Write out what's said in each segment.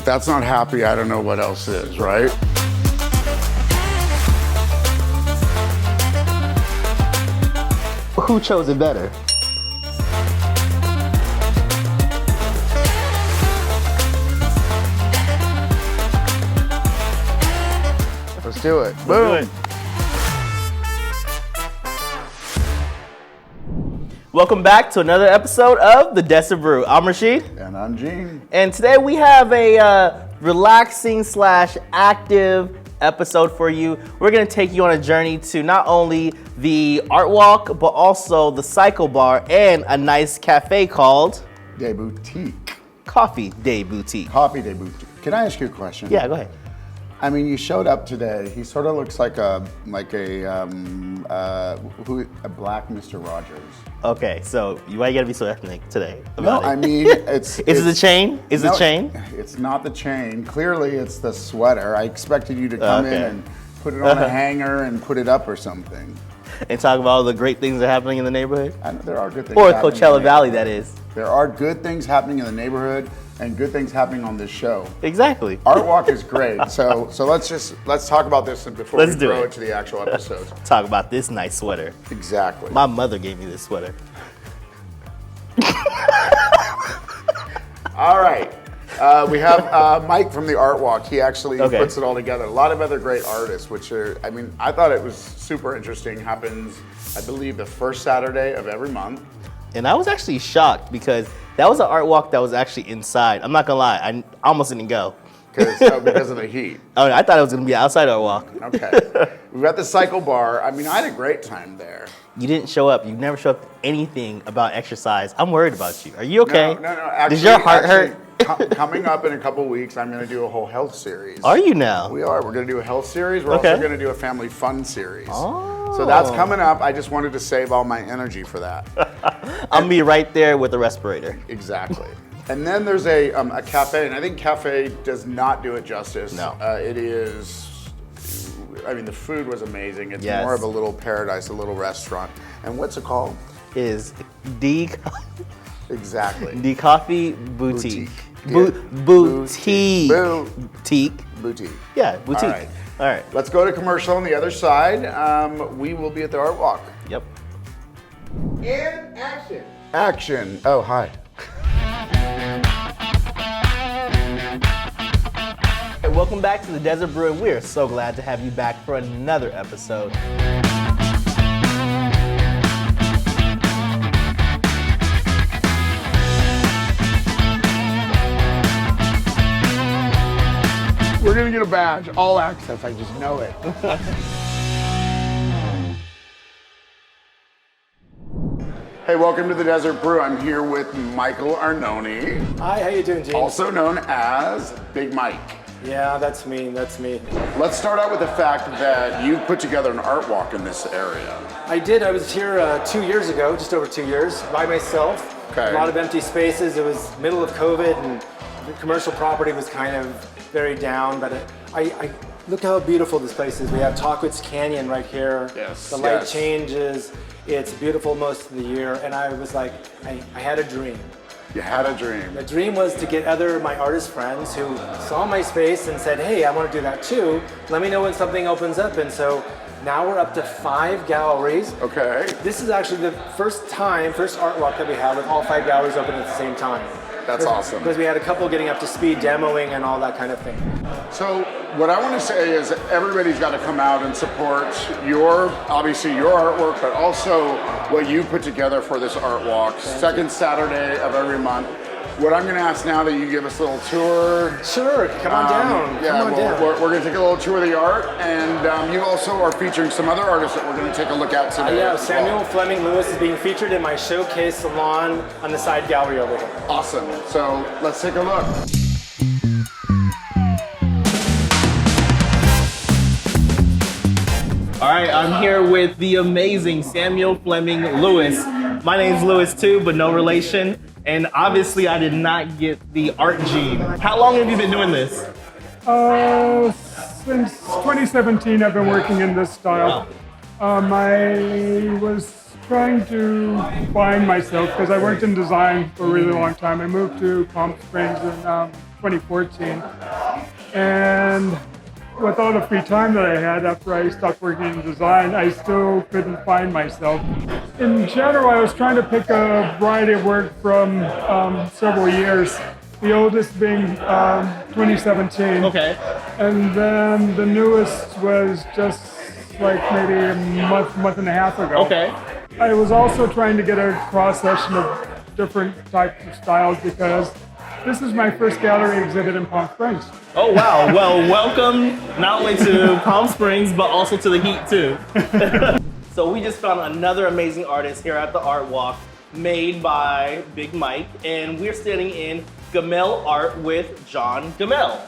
that's not happy, I don't know what else is, right? Who chose it better? Let's do it. Boom. Welcome back to another episode of the Desert Brew. I'm Rashid. And I'm Gene. And today we have a relaxing / active episode for you. We're going to take you on a journey to not only the art walk, but also the cycle bar and a nice cafe called De Bouteaque. Coffee Day Boutique. Coffee Day Boutique. Can I ask you a question? Yeah, go ahead. I mean, you showed up today. He sort of looks like a black Mr. Rogers. Okay, so why you gotta be so ethnic today No, about it? I mean, it's. Is it the chain? Is it the chain? It's not the chain. Clearly, it's the sweater. I expected you to come in and put it on a hanger and put it up or something. And talk about all the great things that are happening in the neighborhood? I know there are good things. Or happening in Coachella the Valley, that is. There are good things happening in the neighborhood and good things happening on this show. Exactly. Art walk is great. So let's talk about this before we throw it to the actual episode. Talk about this nice sweater. Exactly. My mother gave me this sweater. All right. We have Mike from the Art Walk. He actually puts it all together. A lot of other great artists, which are, I mean, I thought it was super interesting. Happens, I believe, the first Saturday of every month. And I was actually shocked because that was an art walk that was actually inside. I'm not gonna lie, I almost didn't go. Because of the heat. Oh, I thought it was gonna be an outside art walk. Okay. We've got the cycle bar. I mean, I had a great time there. You didn't show up. You never showed up anything about exercise. I'm worried about you. Are you okay? No. Actually, does your heart hurt? Coming up in a couple weeks, I'm going to do a whole health series. Are you now? We are. We're going to do a health series. We're also going to do a family fun series. Oh. So that's coming up. I just wanted to save all my energy for that. I'll be right there with a respirator. Exactly. And then there's a cafe, and I think cafe does not do it justice. No. It is, I mean, the food was amazing. It's more of a little paradise, a little restaurant. And what's it called? Exactly. The Coffee Boutique. Boutique. Boutique. Yeah, boutique. All right. Let's go to commercial on the other side. We will be at the Art Walk. Yep. And action. Action. Oh, hi. Hey, welcome back to the Desert Brew, and we're so glad to have you back for another episode. We're gonna get a badge, all access, I just know it. Hey, welcome to the Desert Brew. I'm here with Michael Arnone. Hi, how you doing, Gene? Also known as Big Mike. Yeah, that's me. Let's start out with the fact that you put together an art walk in this area. I did. I was here 2 years ago, just over 2 years, by myself. Okay. A lot of empty spaces. It was middle of COVID, and the commercial property was kind of very down, but I look how beautiful this place is. We have Tahquitz Canyon right here. Yes. The light changes. It's beautiful most of the year, and I was like, I had a dream. You had a dream. The dream was to get my artist friends who saw my space and said, hey, I want to do that too. Let me know when something opens up. And so now we're up to 5 galleries. Okay. This is actually the first art walk that we have with all 5 galleries open at the same time. That's awesome. Because we had a couple getting up to speed, demoing and all that kind of thing. So what I want to say is everybody's got to come out and support your artwork, but also what you put together for this art walk. Second Saturday of every month. What I'm going to ask now that you give us a little tour. Sure, come on down. We're going to take a little tour of the art, and you also are featuring some other artists that we're going to take a look at today. Yeah, Samuel Fleming Lewis is being featured in my showcase salon on the side gallery over here. Awesome. So let's take a look. All right, I'm here with the amazing Samuel Fleming Lewis. My name's Lewis too, but no relation. And obviously I did not get the art gene. How long have you been doing this? Since 2017, I've been working in this style. I was trying to find myself because I worked in design for a really long time. I moved to Palm Springs in 2014. And with all the free time that I had after I stopped working in design, I still couldn't find myself. In general, I was trying to pick a variety of work from several years. The oldest being 2017. Okay. And then the newest was just like maybe a month and a half ago. Okay. I was also trying to get a cross section of different types of styles because this is my first gallery exhibit in Palm Springs. Oh wow, well welcome not only to Palm Springs, but also to the heat too. So we just found another amazing artist here at the Art Walk, made by Big Mike, and we're standing in Gamel Art with John Gamel.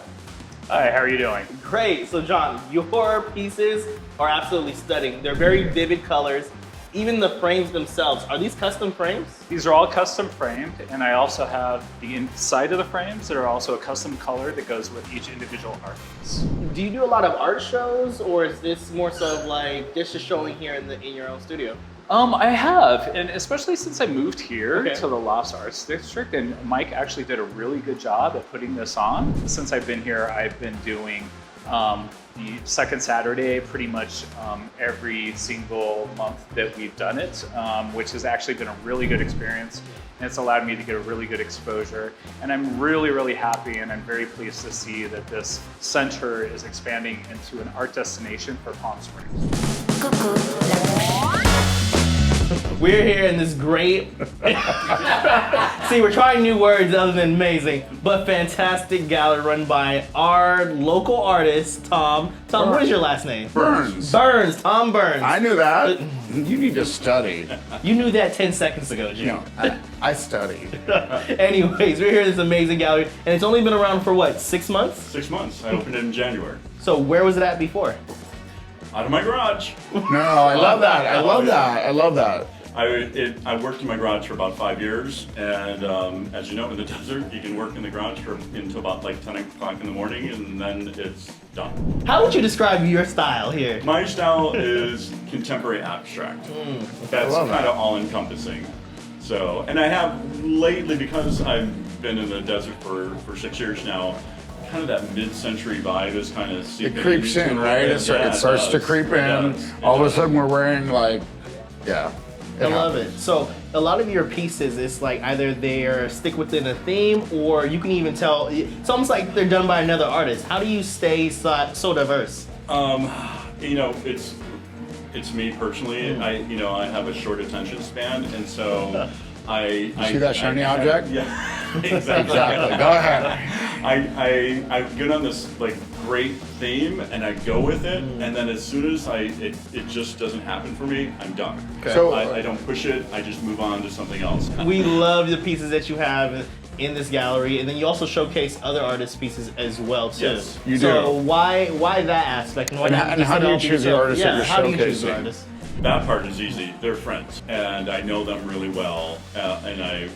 Hi, how are you doing? Great, so John, your pieces are absolutely stunning. They're very vivid colors. Even the frames themselves, are these custom frames? These are all custom framed, and I also have the inside of the frames that are also a custom color that goes with each individual art piece. Do you do a lot of art shows, or is this more so of like this is showing here in your own studio? I have, and especially since I moved here Okay. to the Lofts Arts District, and Mike actually did a really good job at putting this on. Since I've been here, I've been doing the second Saturday pretty much every single month that we've done it, which has actually been a really good experience, and it's allowed me to get a really good exposure. And I'm really, really happy, and I'm very pleased to see that this center is expanding into an art destination for Palm Springs. We're here in this great, see, we're trying new words other than amazing, but fantastic gallery run by our local artist, Tom. Tom, what is your last name? Burns. Burns, Tom Burns. I knew that. You need to study. You knew that 10 seconds ago, Jim. No, I studied. Anyways, we're here in this amazing gallery, and it's only been around for what, 6 months? 6 months. I opened it in January. So where was it at before? Out of my garage. No, I love that. I love that. I love that. I worked in my garage for about 5 years, and as you know, in the desert, you can work in the garage until about like 10 o'clock in the morning, and then it's done. How would you describe your style here? My style is contemporary abstract. That's love kind that. of all-encompassing. So, and I have lately, because I've been in the desert for 6 years now, kind of that mid-century vibe is kind of It seeping creeps into in, it. right? Yeah, It starts to does. creep It in. does. It All of a does. sudden, we're wearing like, yeah. I love it. So a lot of your pieces, it's like either they're stick within a theme, or you can even tell, it's almost like they're done by another artist. How do you stay so diverse? You know, it's me personally. I have a short attention span, and so I See that shiny object? Yeah, exactly. Exactly. Go ahead. I get on this like great theme, and I go with it, and then as soon as it just doesn't happen for me, I'm done. Okay. So- I don't push it. I just move on to something else. We love the pieces that you have in this gallery, and then you also showcase other artists' pieces as well too. Yes, you So do. why that aspect? And, And how do you choose the artists that you're how do you choose the showcasing? artists? That part is easy. They're friends, and I know them really well, and I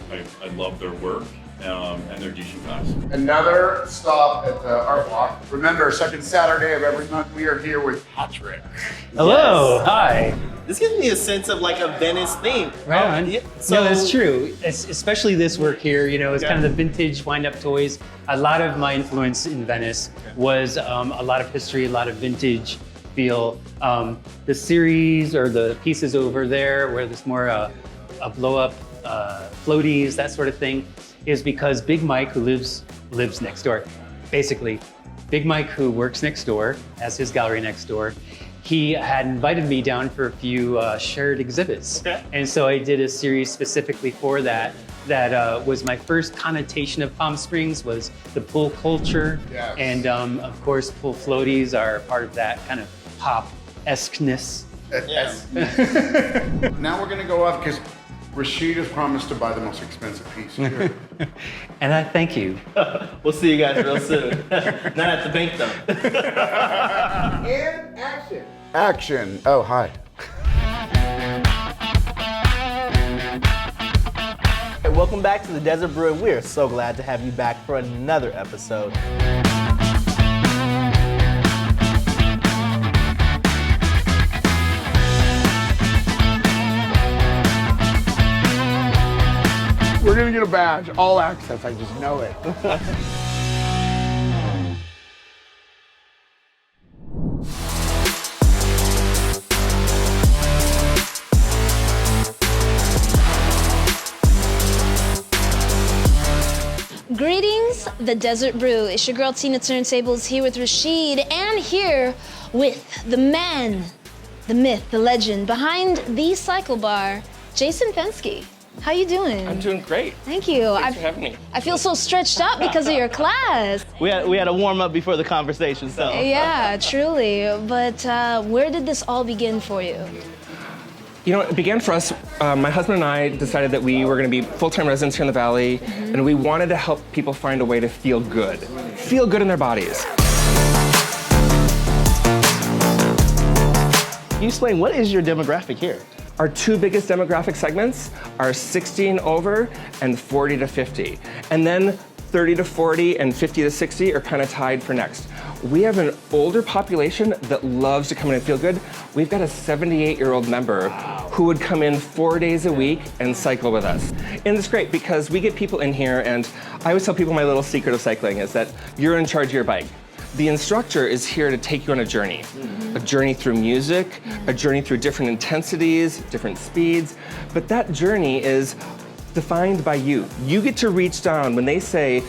love their work, and they're decent guys. Another stop at the Art Walk. Remember, second Saturday of every month, we are here with Patrick. Hello, Yes. hi. This gives me a sense of like a Venice theme. Right on. Yeah, No, that's true. Especially this work here, it's Yeah. kind of the vintage wind-up toys. A lot of my influence in Venice was a lot of history, a lot of vintage feel. The series or the pieces over there where there's more a blow-up floaties, that sort of thing, is because Big Mike, who lives next door, basically, Big Mike, who works next door, has his gallery next door, he had invited me down for a few shared exhibits. Okay. And so I did a series specifically for that. That was my first connotation of Palm Springs, was the pool culture. Yes. And of course, pool floaties are part of that kind of pop-esqueness. Yes. Now we're gonna go up because Rashid has promised to buy the most expensive piece here. And I thank you. We'll see you guys real soon. Not at the bank though. And action. Action. Oh, hi. Hey, welcome back to the Desert Brew. We are so glad to have you back for another episode. We're gonna get a badge, all access. I just know it. the Desert Brew. It's your girl Tina Turntables here with Rashid and here with the man, the myth, the legend behind the cycle bar, Jason Fenske. How you doing? I'm doing great. Thank you. Thanks for having me. I feel so stretched out because of your class. We had a warm up before the conversation, so. Yeah, truly. But where did this all begin for you? You know, it began for us, my husband and I decided that we were going to be full-time residents here in the Valley, and we wanted to help people find a way to feel good in their bodies. Can you explain, what is your demographic here? Our two biggest demographic segments are 60 and over and 40 to 50. And then 30 to 40 and 50 to 60 are kind of tied for next. We have an older population that loves to come in and feel good. We've got a 78-year-old member who would come in 4 days a week and cycle with us. And it's great because we get people in here, and I always tell people my little secret of cycling is that you're in charge of your bike. The instructor is here to take you on a journey through music, a journey through different intensities, different speeds, but that journey is defined by you. You get to reach down when they say,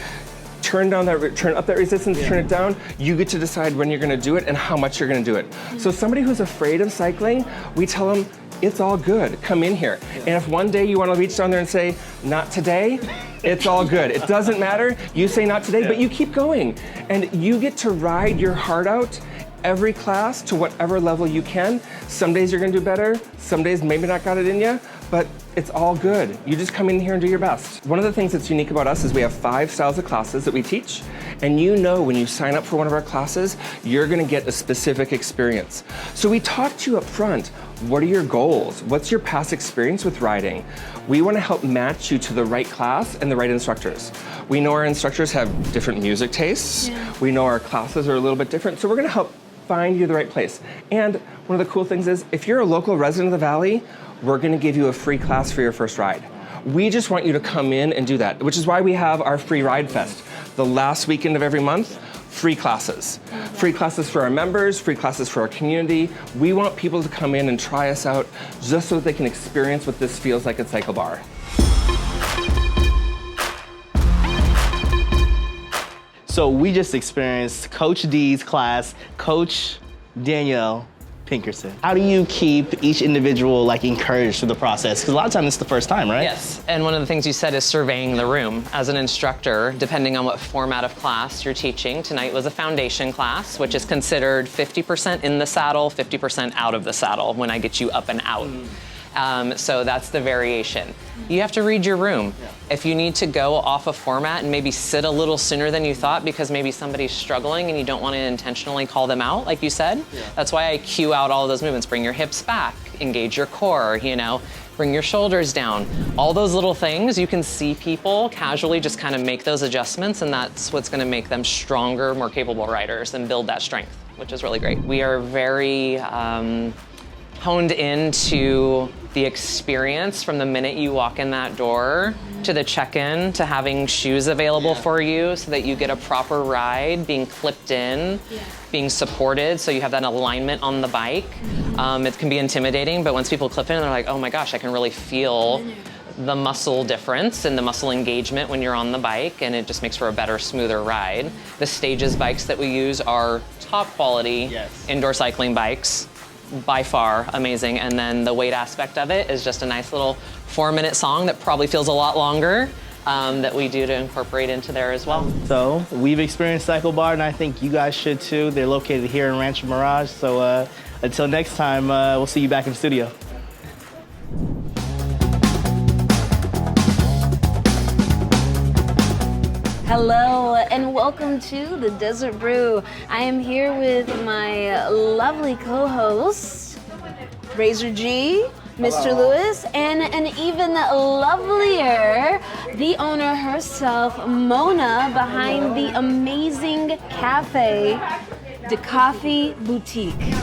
turn up that resistance, turn it down, you get to decide when you're gonna do it and how much you're gonna do it. So somebody who's afraid of cycling, we tell them, it's all good, come in here. And if one day you wanna reach down there and say, not today, it's all good. It doesn't matter, you say not today, but you keep going. And you get to ride your heart out every class to whatever level you can. Some days you're gonna do better, some days maybe not got it in you, but it's all good. You just come in here and do your best. One of the things that's unique about us is we have 5 styles of classes that we teach, and you know when you sign up for one of our classes, you're gonna get a specific experience. So we talk to you up front. What are your goals? What's your past experience with riding? We wanna help match you to the right class and the right instructors. We know our instructors have different music tastes. We know our classes are a little bit different, so we're gonna help find you the right place. And one of the cool things is, if you're a local resident of the Valley, we're gonna give you a free class for your first ride. We just want you to come in and do that, which is why we have our free ride fest. The last weekend of every month, free classes. Free classes for our members, free classes for our community. We want people to come in and try us out just so that they can experience what this feels like at Cycle Bar. So we just experienced Coach D's class, Coach Danielle Pinkerson. How do you keep each individual encouraged through the process? Because a lot of times it's the first time, right? Yes, and one of the things you said is surveying the room. As an instructor, depending on what format of class you're teaching, tonight was a foundation class, which is considered 50% in the saddle, 50% out of the saddle when I get you up and out. So that's the variation. You have to read your room. If you need to go off a format and maybe sit a little sooner than you thought because maybe somebody's struggling and you don't want to intentionally call them out, like you said, that's why I cue out all of those movements. Bring your hips back, engage your core, bring your shoulders down. All those little things, you can see people casually just kind of make those adjustments, and that's what's going to make them stronger, more capable riders and build that strength, which is really great. We are very honed into the experience from the minute you walk in that door to the check-in, to having shoes available for you so that you get a proper ride, being clipped in, being supported so you have that alignment on the bike. It can be intimidating, but once people clip in, they're like, oh my gosh, I can really feel the muscle difference and the muscle engagement when you're on the bike, and it just makes for a better, smoother ride. The Stages bikes that we use are top quality indoor cycling bikes. By far amazing, and then the weight aspect of it is just a nice little 4-minute song that probably feels a lot longer that we do to incorporate into there as well. So we've experienced Cycle Bar, and I think you guys should too. They're located here in Rancho Mirage, so until next time, we'll see you back in the studio. Hello and welcome to the Desert Brew. I am here with my lovely co-host, Razor G, Mr. Lewis, and an even lovelier, the owner herself, Mona, behind the amazing cafe, The Coffee Boutique.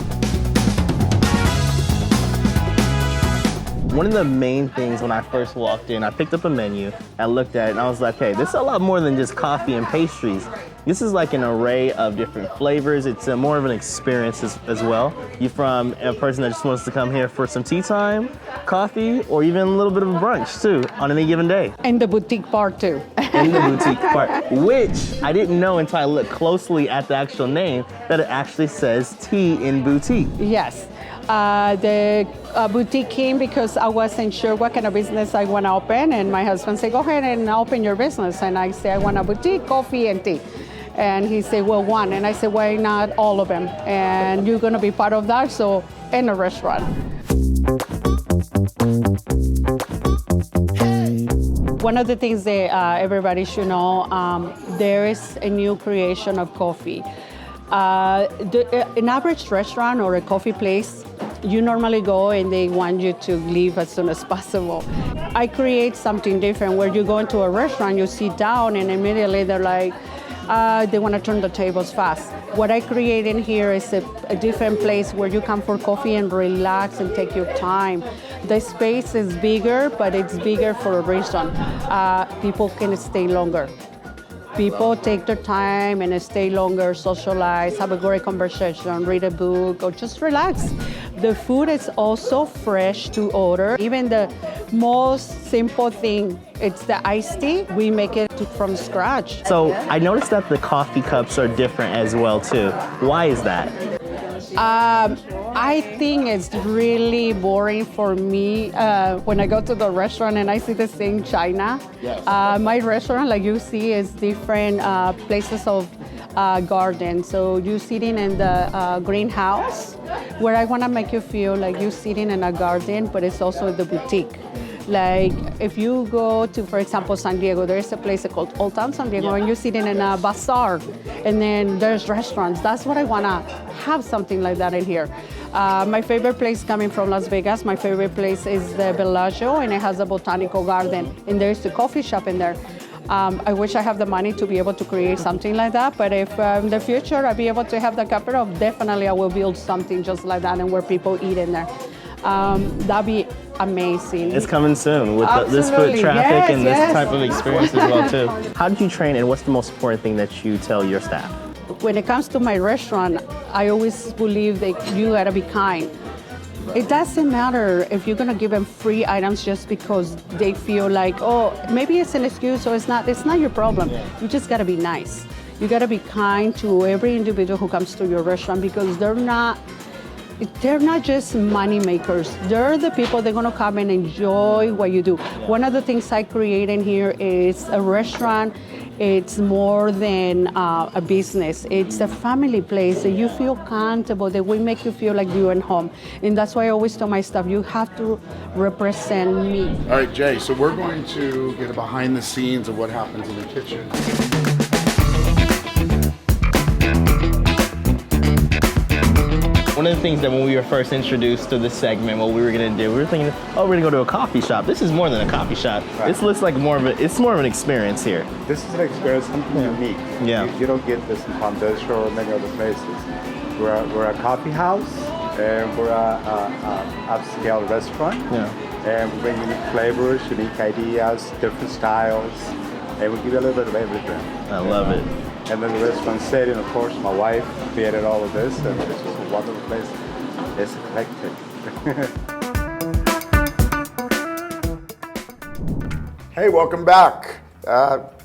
One of the main things when I first walked in, I picked up a menu, I looked at it, and I was like, hey, this is a lot more than just coffee and pastries. This is like an array of different flavors. It's more of an experience as well. You from a person that just wants to come here for some tea time, coffee, or even a little bit of a brunch too on any given day. And the boutique part too. In the boutique part, which I didn't know until I looked closely at the actual name, that it actually says tea in boutique. Yes. The boutique came because I wasn't sure what kind of business I want to open, and my husband said, go ahead and open your business. And I said, I want a boutique, coffee and tea. And he said, well, one. And I said, why not all of them? And you're going to be part of that, so in a restaurant. One of the things that everybody should know, there is a new creation of coffee. An average restaurant or a coffee place, you normally go and they want you to leave as soon as possible. I create something different where you go into a restaurant, you sit down, and immediately they're like, they want to turn the tables fast. What I create in here is a different place where you come for coffee and relax and take your time. The space is bigger, but it's bigger for a reason. People can stay longer. People take their time and stay longer, socialize, have a great conversation, read a book, or just relax. The food is also fresh to order. Even the most simple thing, it's the iced tea. We make it from scratch. So I noticed that the coffee cups are different as well too. Why is that? I think it's really boring for me when I go to the restaurant and I see the same china. Yes. My restaurant, like you see, is different places of garden. So you're sitting in the greenhouse, where I want to make you feel like you're sitting in a garden, but it's also the boutique. Like if you go to, for example, San Diego, there is a place called Old Town San Diego, and you're sitting in a bazaar, and then there's restaurants. That's what I want to have, something like that in here. My favorite place coming from Las Vegas, my favorite place is the Bellagio, and it has a botanical garden, and there's a coffee shop in there. I wish I have the money to be able to create something like that, but if in the future I'll be able to have the capital, definitely I will build something just like that and where people eat in there. That'd be amazing. It's coming soon with this foot traffic and this type of experience as well too. How did you train, and what's the most important thing that you tell your staff? When it comes to my restaurant, I always believe that you gotta be kind. It doesn't matter if you're gonna give them free items just because they feel like, oh, maybe it's an excuse or it's not your problem. You just gotta be nice. You gotta be kind to every individual who comes to your restaurant, because they're not just money makers. They're the people that are gonna come and enjoy what you do. One of the things I create in here is a restaurant. It's more than a business. It's a family place that you feel comfortable, that we make you feel like you're at home. And that's why I always tell my staff, you have to represent me. All right, Jay, so we're going to get a behind the scenes of what happens in the kitchen. One of the things that when we were first introduced to this segment, what we were gonna do, we were thinking, oh, we're gonna go to a coffee shop. This is more than a coffee shop. Right. This looks like more of an experience here. This is an experience, something unique. Yeah. You don't get this in Palm Desert or many other places. We're a coffee house, and we're a upscale restaurant. Yeah. And we bring unique flavors, unique ideas, different styles, and we give you a little bit of everything. I love it. And then the restaurant setting, of course, my wife created all of this, and it's just a wonderful place. It's eclectic. Hey, welcome back.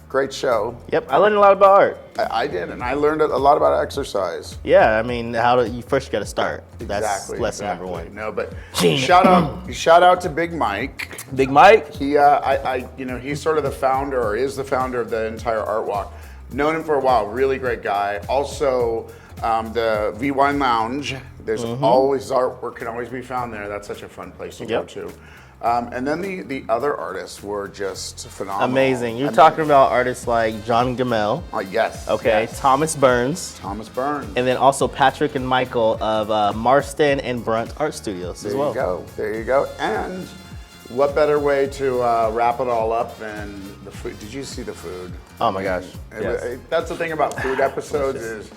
Great show. Yep, I learned a lot about art. I did, and I learned a lot about exercise. Yeah, I mean, you first got to start. That's Exactly. lesson number one. No, but shout out to Big Mike. Big Mike. He, he's sort of the founder, or is the founder of the entire Art Walk. Known him for a while. Really great guy. Also, the V Wine Lounge. There's always artwork can always be found there. That's such a fun place to go to. And then the other artists were just phenomenal. Amazing. You're talking about artists like John Gamel. Yes. Okay. Yes. Thomas Burns. And then also Patrick and Michael of Martston and Brunt Art Studios as well. There you go. And what better way to wrap it all up than the food? Did you see the food? Oh my gosh. Yes. That's the thing about food episodes is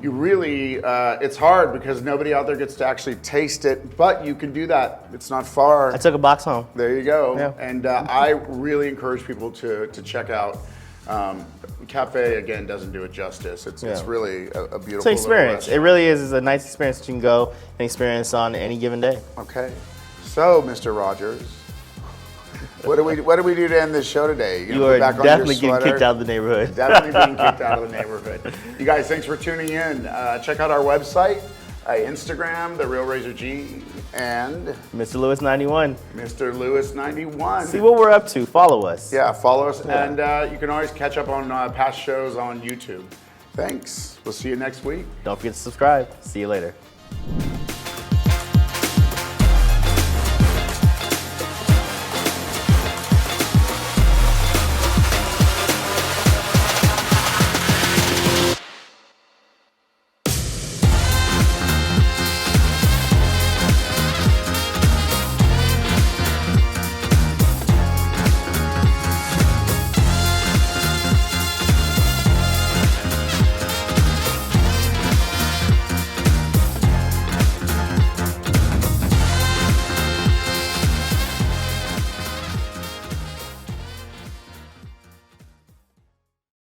you really, it's hard because nobody out there gets to actually taste it, but you can do that. It's not far. I took a box home. There you go. Yeah. And I really encourage people to check out Cafe again doesn't do it justice. It's really a beautiful. It's an experience. It really is. It's a nice experience that you can go and experience on any given day. Okay, so Mr. Rogers, what do we do to end this show today? You are definitely getting kicked out of the neighborhood. Definitely being kicked out of the neighborhood. You guys, thanks for tuning in. Check out our website, Instagram, The Real Razor G, and Mr. Lewis 91. Mr. Lewis 91. See what we're up to. Follow us. Yeah, follow us, and you can always catch up on past shows on YouTube. Thanks. We'll see you next week. Don't forget to subscribe. See you later.